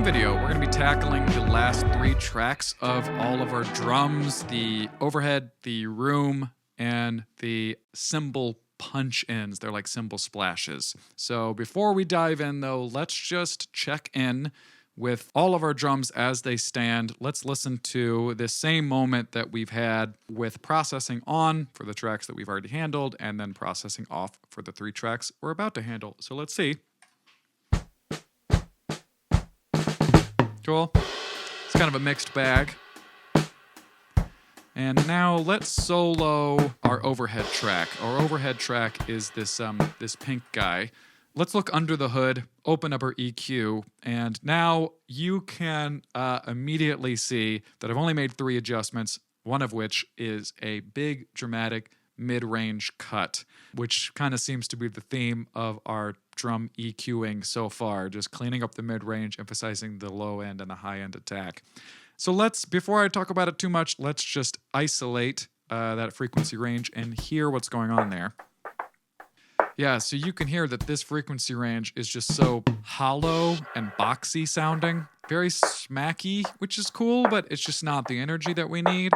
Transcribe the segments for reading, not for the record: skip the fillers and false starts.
drum video, we're going to be tackling the last 3 tracks of all of our drums, the overhead, the room, and the cymbal punch-ins. They're like cymbal splashes. So before we dive in, though, let's just check in with all of our drums as they stand. Let's listen to this same moment that we've had with processing on for the tracks that we've already handled, and then processing off for the 3 tracks we're about to handle. So let's see. Cool. It's kind of a mixed bag. And now let's solo our overhead track. Our overhead track is this pink guy. Let's look under the hood, open up our EQ, and now you can immediately see that I've only made 3 adjustments, one of which is a big, dramatic mid-range cut, which kind of seems to be the theme of our drum EQing so far, just cleaning up the mid-range, emphasizing the low end and the high end attack. So before I talk about it too much, let's just isolate that frequency range and hear what's going on there. Yeah, so you can hear that this frequency range is just so hollow and boxy sounding, very smacky, which is cool, but it's just not the energy that we need.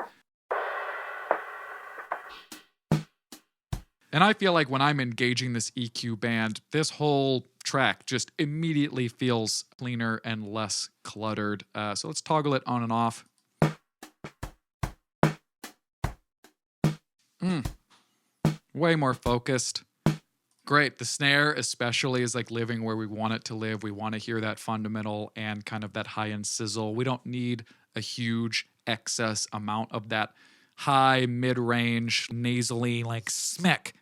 And I feel like when I'm engaging this EQ band, this whole track just immediately feels cleaner and less cluttered. So let's toggle it on and off. Way more focused. Great. The snare especially is like living where we want it to live. We want to hear that fundamental and kind of that high-end sizzle. We don't need a huge excess amount of that high, mid-range, nasally, like smack.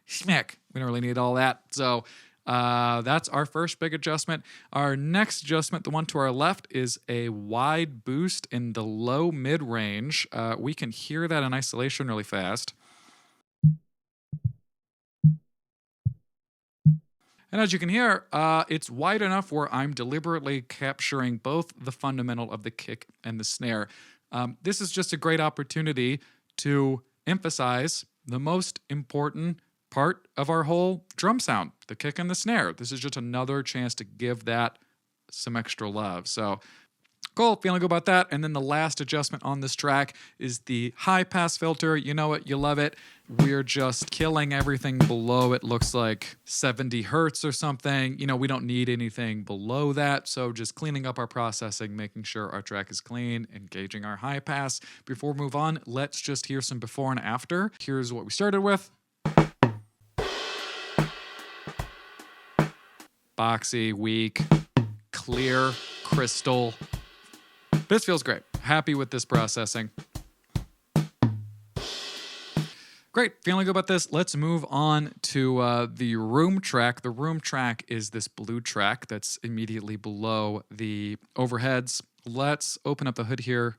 We don't really need all that. So that's our first big adjustment. Our next adjustment, the one to our left, is a wide boost in the low mid-range. We can hear that in isolation really fast. And as you can hear, it's wide enough where I'm deliberately capturing both the fundamental of the kick and the snare. This is just a great opportunity to emphasize the most important part of our whole drum sound, the kick and the snare. This is just another chance to give that some extra love. So cool, feeling good about that. And then the last adjustment on this track is the high pass filter. You know it, you love it. We're just killing everything below it looks like 70 hertz or something. You know, we don't need anything below that. So just cleaning up our processing, making sure our track is clean, engaging our high pass. Before we move on, let's just hear some before and after. Here's what we started with. Boxy, weak, clear, crystal. This feels great. Happy with this processing. Great, feeling good about this. Let's move on to the room track. The room track is this blue track that's immediately below the overheads. Let's open up the hood here.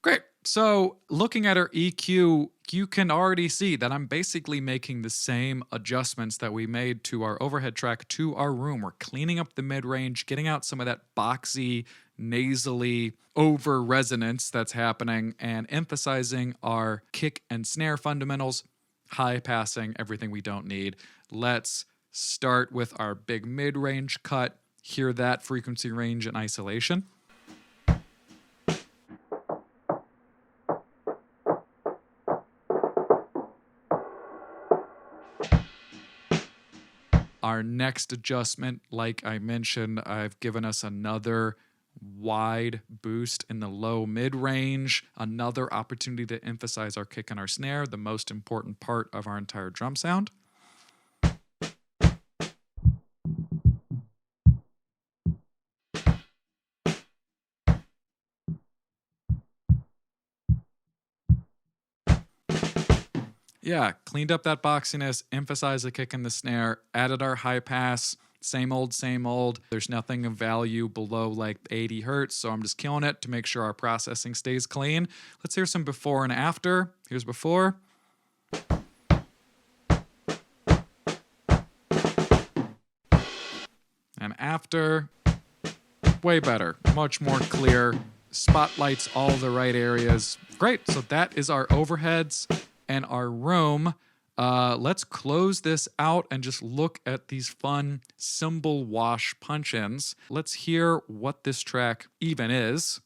Great. So looking at our EQ, you can already see that I'm basically making the same adjustments that we made to our overhead track to our room. We're cleaning up the mid-range, getting out some of that boxy, nasally over resonance that's happening, and emphasizing our kick and snare fundamentals, high passing everything we don't need. Let's start with our big mid-range cut. Hear that frequency range in isolation. Our next adjustment, like I mentioned, I've given us another wide boost in the low mid-range, another opportunity to emphasize our kick and our snare, the most important part of our entire drum sound. Yeah, cleaned up that boxiness, emphasized the kick and the snare, added our high pass, same old, same old. There's nothing of value below like 80 hertz, so I'm just killing it to make sure our processing stays clean. Let's hear some before and after. Here's before. And after, way better, much more clear, spotlights all the right areas. Great, so that is our overheads and our room. Let's close this out and just look at these fun cymbal wash punch-ins. Let's hear what this track even is.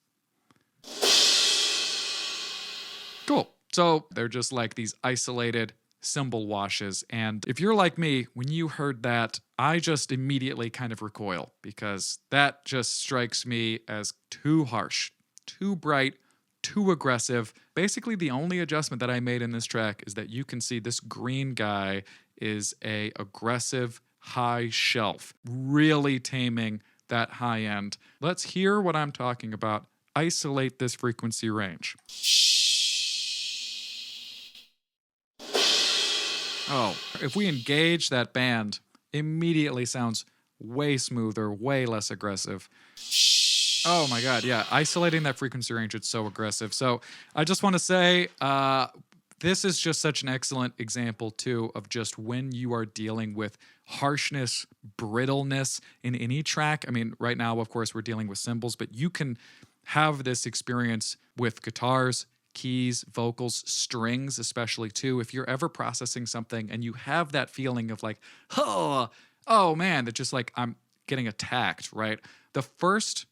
Cool. So they're just like these isolated cymbal washes. And if you're like me, when you heard that, I just immediately kind of recoil because that just strikes me as too harsh, too bright, too aggressive. Basically, the only adjustment that I made in this track is that you can see this green guy is a aggressive high shelf, really taming that high end. Let's hear what I'm talking about. Isolate this frequency range. Oh, if we engage that band, immediately sounds way smoother, way less aggressive. Oh my God, yeah, isolating that frequency range, it's so aggressive. So I just want to say, this is just such an excellent example too of just when you are dealing with harshness, brittleness in any track. I mean, right now, of course, we're dealing with cymbals, but you can have this experience with guitars, keys, vocals, strings, especially too. If you're ever processing something and you have that feeling of like, oh man, that just like I'm getting attacked, right? The first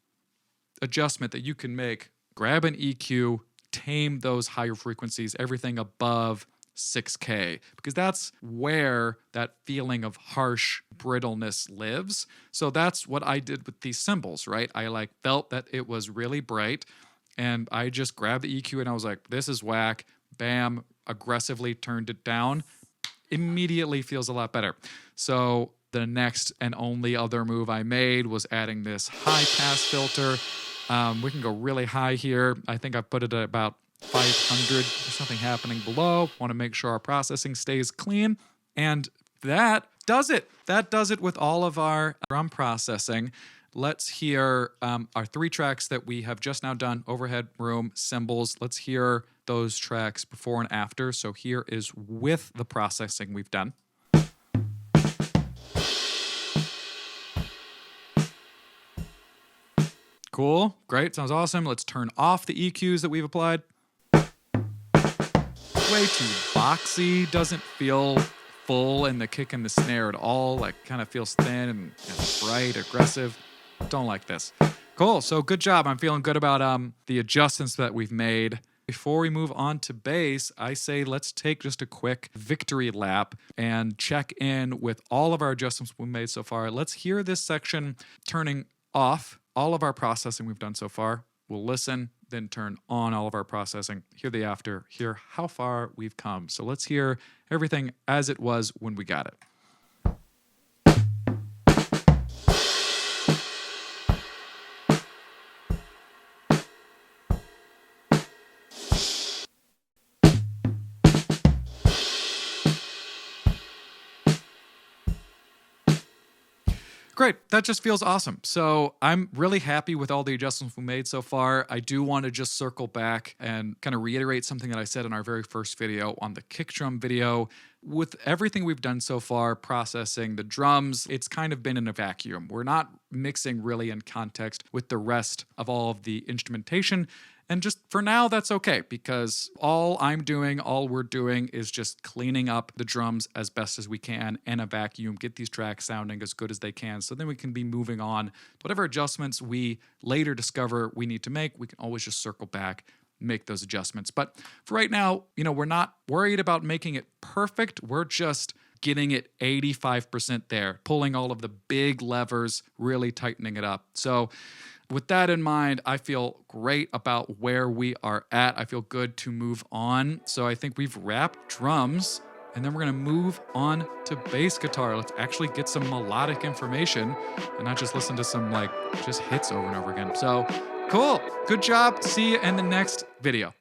adjustment that you can make, grab an EQ, tame those higher frequencies, everything above 6K, because that's where that feeling of harsh brittleness lives. So that's what I did with these cymbals, right? I like felt that it was really bright and I just grabbed the EQ and I was like, this is whack. Bam, aggressively turned it down. Immediately feels a lot better. So the next and only other move I made was adding this high pass filter. We can go really high here. I think I put it at about 500. There's something happening below. Want to make sure our processing stays clean. And that does it. That does it with all of our drum processing. Let's hear our 3 tracks that we have just now done, overhead, room, cymbals. Let's hear those tracks before and after. So here is with the processing we've done. Cool, great, sounds awesome. Let's turn off the EQs that we've applied. Way too boxy, doesn't feel full in the kick and the snare at all, like kind of feels thin and bright, aggressive. Don't like this. Cool, so good job. I'm feeling good about the adjustments that we've made. Before we move on to bass, I say let's take just a quick victory lap and check in with all of our adjustments we made so far. Let's hear this section turning off all of our processing we've done so far. We'll listen, then turn on all of our processing, hear the after, hear how far we've come. So let's hear everything as it was when we got it. Great, that just feels awesome. So I'm really happy with all the adjustments we made so far. I do want to just circle back and kind of reiterate something that I said in our very first video on the kick drum video. With everything we've done so far, processing the drums, it's kind of been in a vacuum. We're not mixing really in context with the rest of all of the instrumentation. And just for now, that's okay, because all we're doing is just cleaning up the drums as best as we can in a vacuum, get these tracks sounding as good as they can, so then we can be moving on. Whatever adjustments we later discover we need to make, we can always just circle back, make those adjustments. But for right now, we're not worried about making it perfect. We're just getting it 85% there, pulling all of the big levers, really tightening it up. So with that in mind, I feel great about where we are at. I feel good to move on. So I think we've wrapped drums, and then we're going to move on to bass guitar. Let's actually get some melodic information and not just listen to some just hits over and over again. So cool. Good job. See you in the next video.